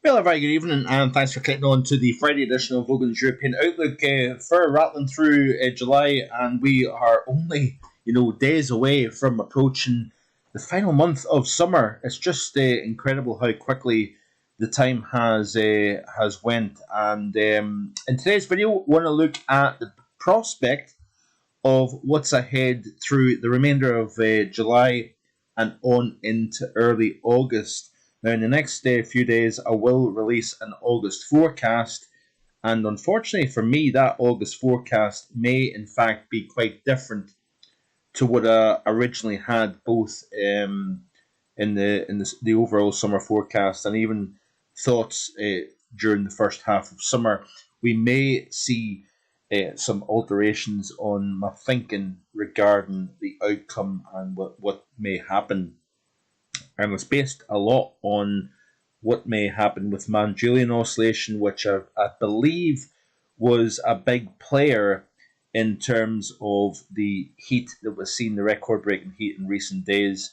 Well, a very good evening, and thanks for clicking on to the Friday edition of Vogan's European Outlook. For rattling through July, and we are only days away from approaching the final month of summer. It's just incredible how quickly the time has went. And in today's video, we want to look at the prospect of what's ahead through the remainder of July and on into early August. Now, in the next few days, I will release an August forecast, and unfortunately for me, that August forecast may in fact be quite different to what I originally had, both in the overall summer forecast and even thoughts during the first half of summer. We may see some alterations on my thinking regarding the outcome and what may happen. And it's based a lot on what may happen with Julian oscillation, which I believe was a big player in terms of the heat that was seen, the record-breaking heat in recent days.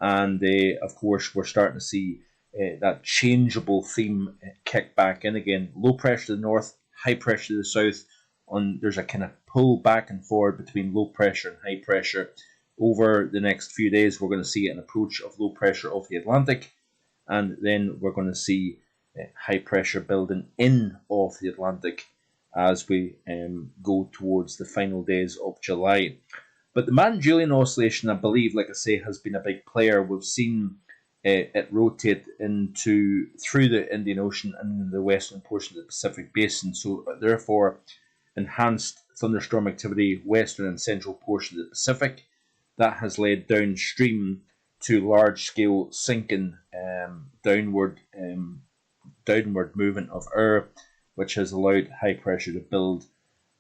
And of course, we're starting to see that changeable theme kick back in again. Low pressure to the north, high pressure to the south. There's a kind of pull back and forward between low pressure and high pressure. Over the next few days, we're going to see an approach of low pressure off the Atlantic, and then we're going to see high pressure building in off the Atlantic as we go towards the final days of July. But the Julian oscillation, I believe, like I say, has been a big player. We've seen it rotate through the Indian Ocean and into the western portion of the Pacific Basin. So therefore, enhanced thunderstorm activity, western and central portion of the Pacific. That has led downstream to large-scale sinking downward movement of air, which has allowed high pressure to build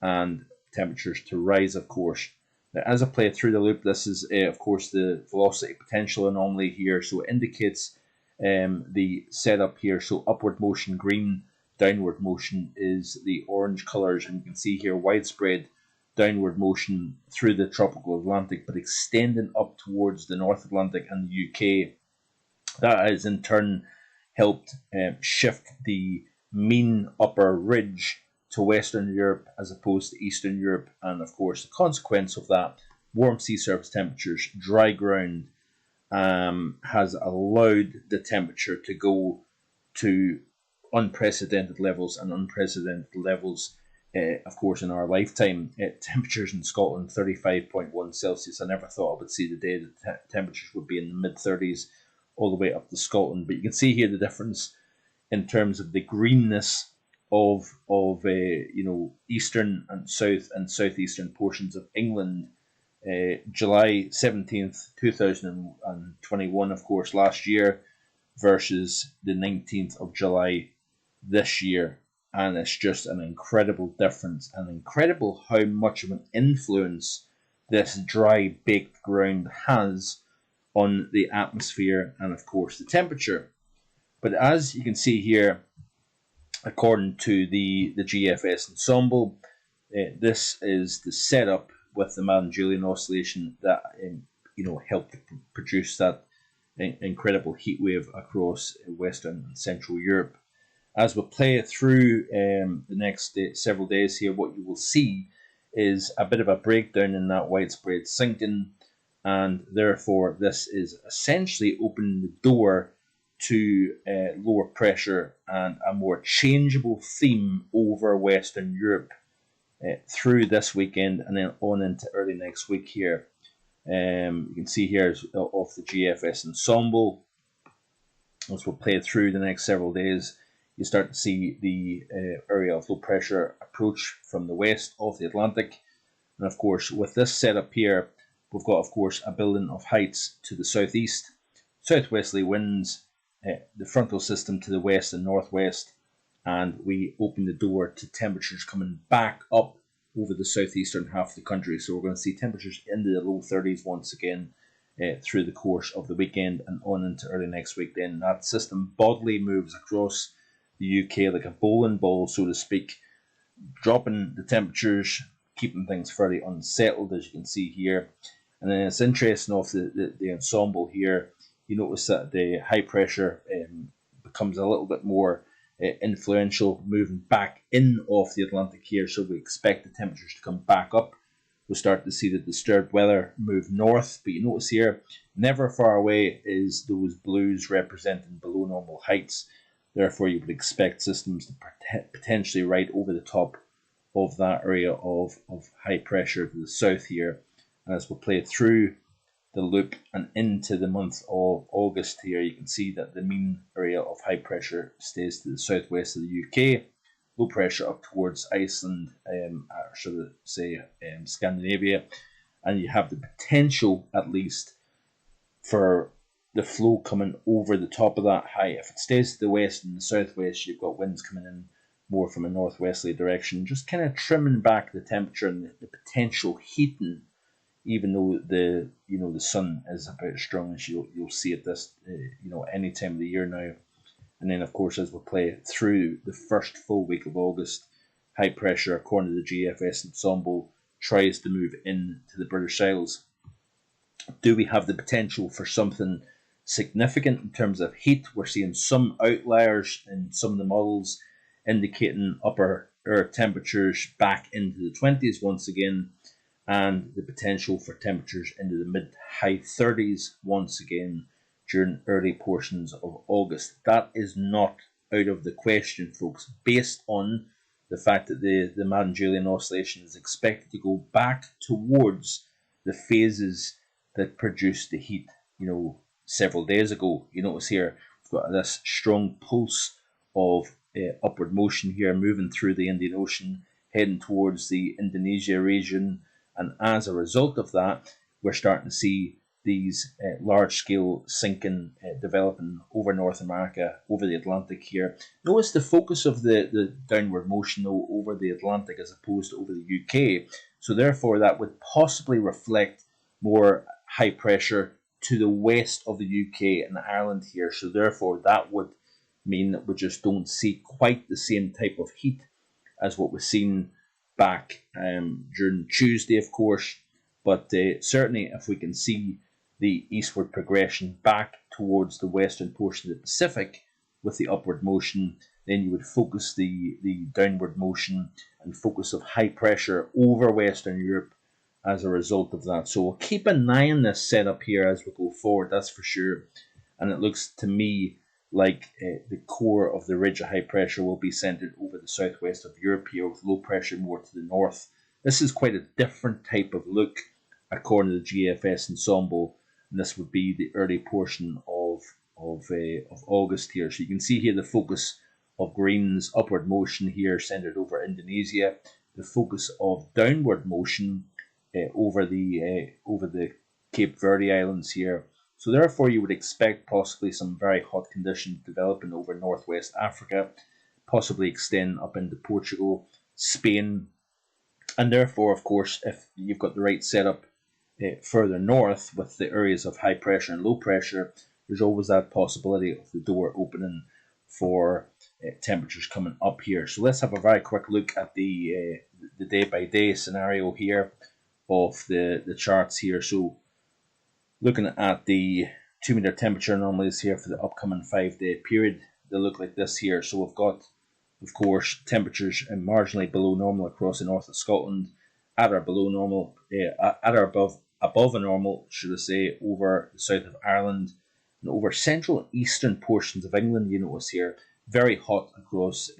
and temperatures to rise, of course. Now, as I play through the loop, this is, of course, the velocity potential anomaly here, so it indicates the setup here. So upward motion green, downward motion is the orange colours, and you can see here widespread downward motion through the tropical Atlantic, but extending up towards the North Atlantic and the UK. That has in turn helped shift the mean upper ridge to Western Europe as opposed to Eastern Europe, and of course the consequence of that, warm sea surface temperatures, dry ground, has allowed the temperature to go to unprecedented levels, of course, in our lifetime. Temperatures in Scotland, 35.1 Celsius. I never thought I would see the day that temperatures would be in the mid-30s all the way up to Scotland. But you can see here the difference in terms of the greenness of eastern and south and southeastern portions of England. July 17th, 2021, of course, last year, versus the 19th of July this year. And it's just an incredible difference, and incredible how much of an influence this dry, baked ground has on the atmosphere and, of course, the temperature. But as you can see here, according to the GFS ensemble, this is the setup with the Julian oscillation that helped produce that incredible heat wave across Western and Central Europe. As we play through the next several days here, what you will see is a bit of a breakdown in that widespread sinking, and therefore this is essentially opening the door to lower pressure and a more changeable theme over Western Europe through this weekend and then on into early next week here. You can see here off the GFS ensemble, as we'll play through the next several days, you start to see the area of low pressure approach from the west of the Atlantic. And of course, with this setup here, we've got, of course, a building of heights to the southeast, southwesterly winds, the frontal system to the west and northwest, and we open the door to temperatures coming back up over the southeastern half of the country. So we're going to see temperatures into the low 30s once again through the course of the weekend and on into early next week. Then that system bodily moves across the UK like a bowling ball, so to speak, dropping the temperatures, keeping things fairly unsettled, as you can see here. And then it's interesting off the ensemble here, you notice that the high pressure becomes a little bit more influential, moving back in off the Atlantic here. So we expect the temperatures to come back up. We'll start to see the disturbed weather move north, but you notice here, never far away is those blues representing below normal heights. Therefore, you would expect systems to potentially right over the top of that area of high pressure to the south here. And as we play through the loop and into the month of August here, you can see that the mean area of high pressure stays to the southwest of the UK. Low pressure up towards Iceland, or should I say Scandinavia, and you have the potential, at least, for the flow coming over the top of that high. If it stays to the west and the southwest, you've got winds coming in more from a northwesterly direction, just kind of trimming back the temperature and the potential heating, even though the sun is about as strong as you'll see at this any time of the year now. And then, of course, as we play through the first full week of August, high pressure, according to the GFS ensemble, tries to move into the British Isles. Do we have the potential for something significant in terms of heat? We're seeing some outliers in some of the models indicating upper air temperatures back into the 20s once again, and the potential for temperatures into the mid-high 30s once again during early portions of August. That is not out of the question, folks, based on the fact that the Madden-Julian oscillation is expected to go back towards the phases that produced the heat, several days ago. You notice here, we've got this strong pulse of upward motion here, moving through the Indian Ocean, heading towards the Indonesia region, and as a result of that, we're starting to see these large-scale sinking developing over North America, over the Atlantic here. Notice the focus of the downward motion, though, over the Atlantic as opposed to over the UK. So therefore, that would possibly reflect more high pressure to the west of the UK and Ireland here. So therefore, that would mean that we just don't see quite the same type of heat as what we've seen back during Tuesday, of course. But certainly, if we can see the eastward progression back towards the western portion of the Pacific with the upward motion, then you would focus the downward motion and focus of high pressure over Western Europe as a result of that. So we'll keep an eye on this setup here as we go forward, that's for sure. And it looks to me like the core of the ridge of high pressure will be centered over the southwest of Europe here, with low pressure more to the north. This is quite a different type of look according to the GFS ensemble, and this would be the early portion of August here. So you can see here the focus of greens, upward motion here centered over Indonesia, the focus of downward motion over the Cape Verde Islands here. So therefore, you would expect possibly some very hot conditions developing over northwest Africa, possibly extend up into Portugal, Spain, and therefore, of course, if you've got the right setup further north with the areas of high pressure and low pressure, there's always that possibility of the door opening for temperatures coming up here. So let's have a very quick look at the day-by-day scenario here of the charts here. So looking at the 2 meter temperature anomalies here for the upcoming 5-day period, they look like this here. So we've got, of course, temperatures marginally below normal across the north of Scotland, at or below normal, at or above a normal, should I say, over the south of Ireland, and over central and eastern portions of England. You notice here, very hot across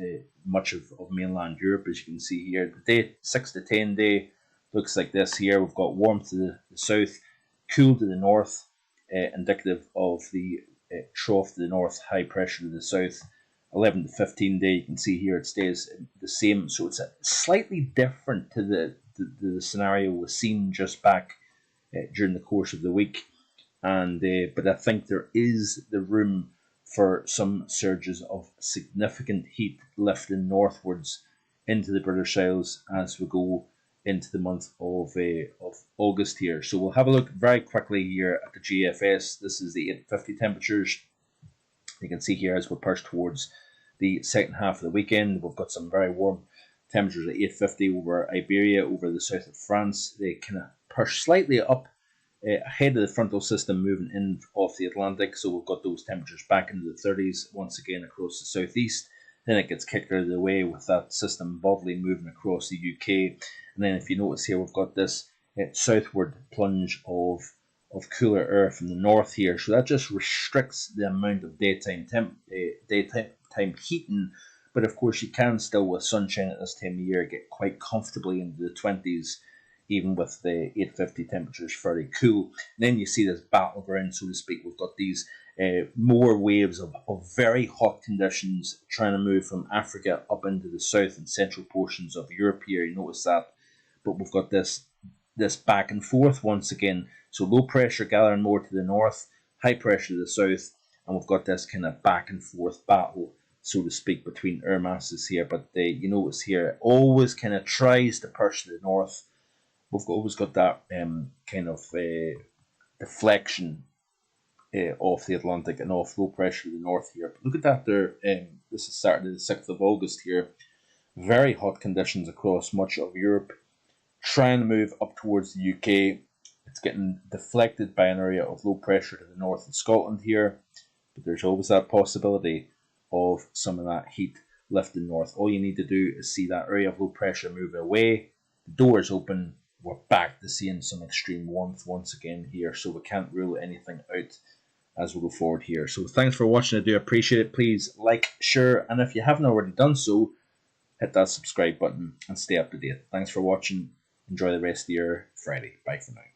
much of mainland Europe, as you can see here. The day 6 to 10 day looks like this here. We've got warm to the south, cool to the north, indicative of the trough to the north, high pressure to the south. 11 to 15 day, you can see here it stays the same. So it's slightly different to the scenario we've seen just back during the course of the week. And but I think there is the room for some surges of significant heat lifting northwards into the British Isles as we go into the month of August here. So we'll have a look very quickly here at the GFS. This is the 850 temperatures. You can see here as we push towards the second half of the weekend, we've got some very warm temperatures at 850 over Iberia, over the south of France. They kind of push slightly up ahead of the frontal system moving in off the Atlantic. So we've got those temperatures back into the 30s once again across the southeast. Then it gets kicked out of the way with that system bodily moving across the UK. And then if you notice here, we've got this southward plunge of cooler air from the north here. So that just restricts the amount of daytime heating. But of course, you can still, with sunshine at this time of year, get quite comfortably into the 20s, even with the 850 temperatures fairly cool. And then you see this battleground, so to speak. We've got these more waves of very hot conditions trying to move from Africa up into the south and central portions of Europe here. You notice that. But we've got this back and forth once again. So low pressure gathering more to the north, high pressure to the south, and we've got this kind of back and forth battle, so to speak, between air masses here. But you notice here, it always kind of tries to push to the north. We've always got that kind of deflection off the Atlantic and off low pressure to the north here. But look at that there. This is Saturday the 6th of August here. Very hot conditions across much of Europe. Trying to move up towards the UK. It's getting deflected by an area of low pressure to the north of Scotland here. But there's always that possibility of some of that heat lifting north. All you need to do is see that area of low pressure move away. The door's open. We're back to seeing some extreme warmth once again here. So we can't rule anything out as we go forward here. So thanks for watching. I do appreciate it. Please like, share, and if you haven't already done so, hit that subscribe button and stay up to date. Thanks for watching. Enjoy the rest of your Friday. Bye for now.